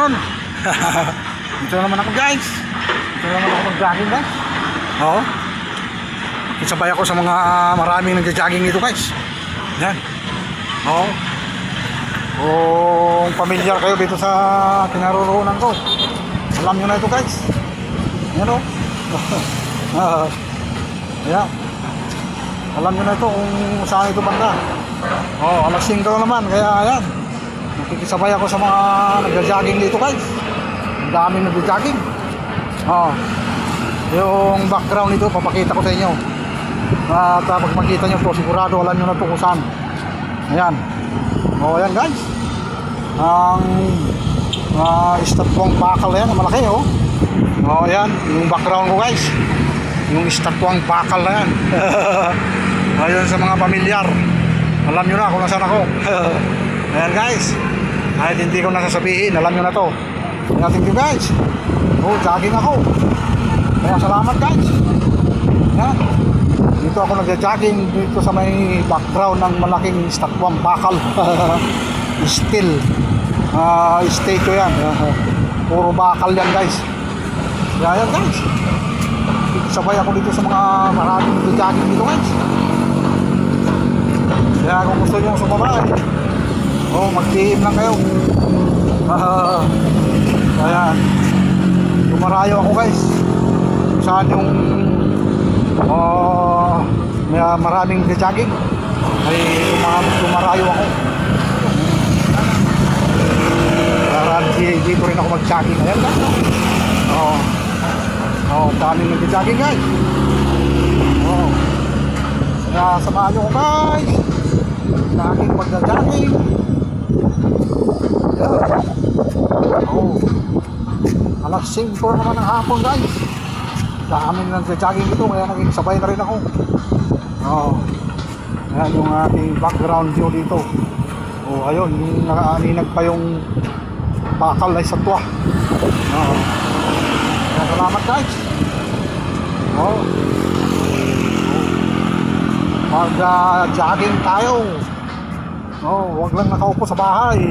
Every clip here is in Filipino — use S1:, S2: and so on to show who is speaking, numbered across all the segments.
S1: ngayon. Dito naman ako guys. Dito naman ako mag-jogging guys. Oo. Isabay ako sa mga maraming nag-jogging dito guys. Yan. Oo. Kung pamilyar kayo dito sa kinaroroonan ko, alam nyo na ito guys. Yan o. Ayan. Alam nyo na ito kung saan ito banda. Oh, alas 5 naman. Kaya ayan, nakikisabay ako sa mga nag-jogging dito guys. Ang daming nag-jogging. Oh, yung background nito papakita ko sa inyo. At pag makita nyo po, sigurado alam nyo na ito kung saan. Ayan. Oh, ayan guys. Ang estatwang bakal na yan, malaki oh. Oh, ayan, yung background ko guys. Yung estatwang bakal na yan. Ayun sa mga pamilyar, alam nyo na kung nasaan ako. Ayan guys. Kahit hindi ko nasasabihin, alam nyo na to. Kaya thank you guys. Oh, jogging ako. Kaya salamat guys. Ayan. Dito ako nagja-jogging dito sa may background ng malaking estatwang bakal. Still state ko yan. Puro bakal yan guys. Kaya yan guys, sabay ako dito sa mga maraming nag-jogging dito guys. Kaya kung gusto nyo sumabay, oh, mag-DM lang kayo. Kaya tumarayo ako guys kung saan yung may maraming nag-jogging, ay tumarayo ako. Para dito rin ako mag-jogging. Ayan guys. Oh, daming nag-jogging guys. Oh. Kaya samahan nyo ko guys sa aking pag-jogging. Oh. Alas 5 naman ng hapon guys. Daming nag-jogging dito, kaya naging sabay na rin ako. Oh. Ayan yung ating background view dito. Oh, ayun, yung nakaaninag pa yung bakal na estatwa. Oh. Salamat guys. Oh. Mag-jogging tayo. Oh, wag lang nakaupo sa bahay.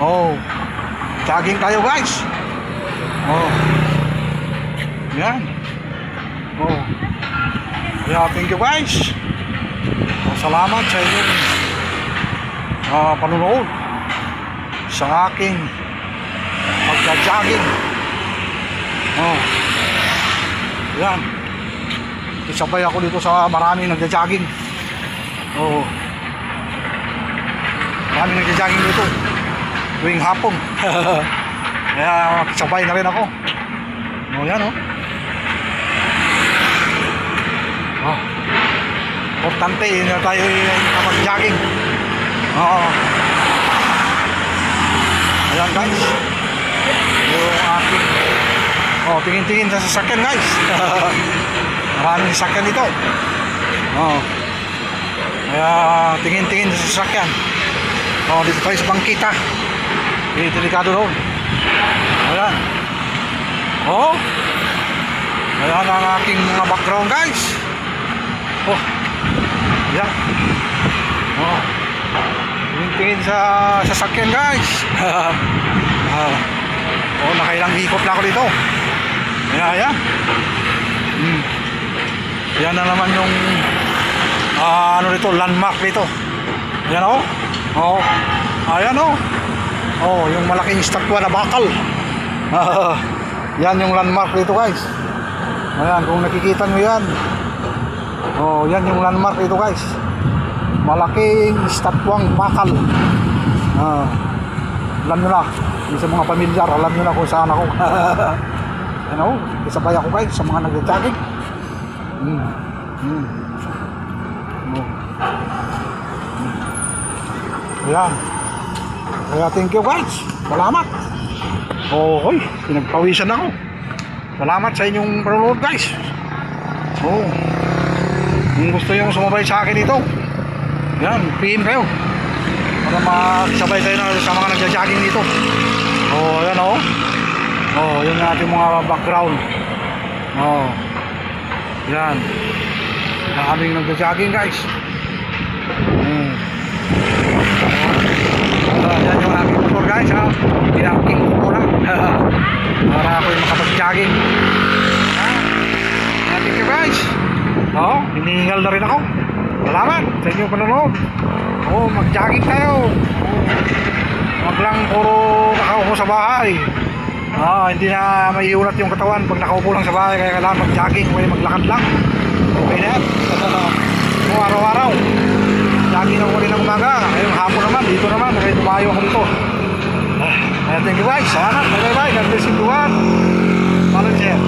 S1: Oh. Jogging tayo guys. Oh. Yan. Oh. Yeah, thank you guys. Oh, salamat sa inyong panunood sa aking pagja-jogging. Oh. Yan. Isabay ako dito sa maraming nagja-jogging. Oh. Maraming nagja-jogging dito tuwing hapon. Kaya sabay na rin ako. Oh, yan oh. Oh. Importante na tayo mag-jogging. Oo. Ayan guys. Yung aking tingin-tingin sa sasakyan guys. Maraming sasakyan dito. Kaya tingin-tingin sa sasakyan. Dito tayo sa bangkita. Delikado doon. Ayan. Ayan ang aking mga background guys. Ayan. Tingin-tingin sa sasakyan guys. Nakailang ikot na ako dito. Ayan. Yan na naman yung ano dito, landmark dito. Ayan o. Ayan o. Yung malaking estatwa na bakal. Yan yung landmark dito guys. Ayan, kung nakikita nyo yan. Yan yung landmark dito guys. Malaking estatwang bakal. Alam nyo na, sa mga pamilyar, alam nyo na kung saan ako. Isabay ako guys sa mga nag-jogging. Ayan. Kaya thank you guys. Salamat. Okay, pinagpawisan ako. Salamat sa inyong panonood guys. Kung gusto nyo sumabay sa akin dito, yan, PM kayo para magsabay tayo sa mga nagja-jogging dito. Yan yun yung ating mga background. Yan. Maraming nagja-jogging guys. Yan yung aking motor guys. Hinihingal na rin ako. Salamat sa inyong panonood. Oo, mag-jogging tayo. Huwag lang puro nakaupo sa bahay. Hindi na maiunat yung katawan pag nakaupo lang sa bahay. Kaya kailangan mag-jogging o maglakad lang. Okay na yan. O araw-araw. Jogging ako rin ng umaga. Ngayon hapon naman, dito naman. Kaya tumayo ako dito. Thank you guys. Salamat. Bye bye. God bless you. Volunteer.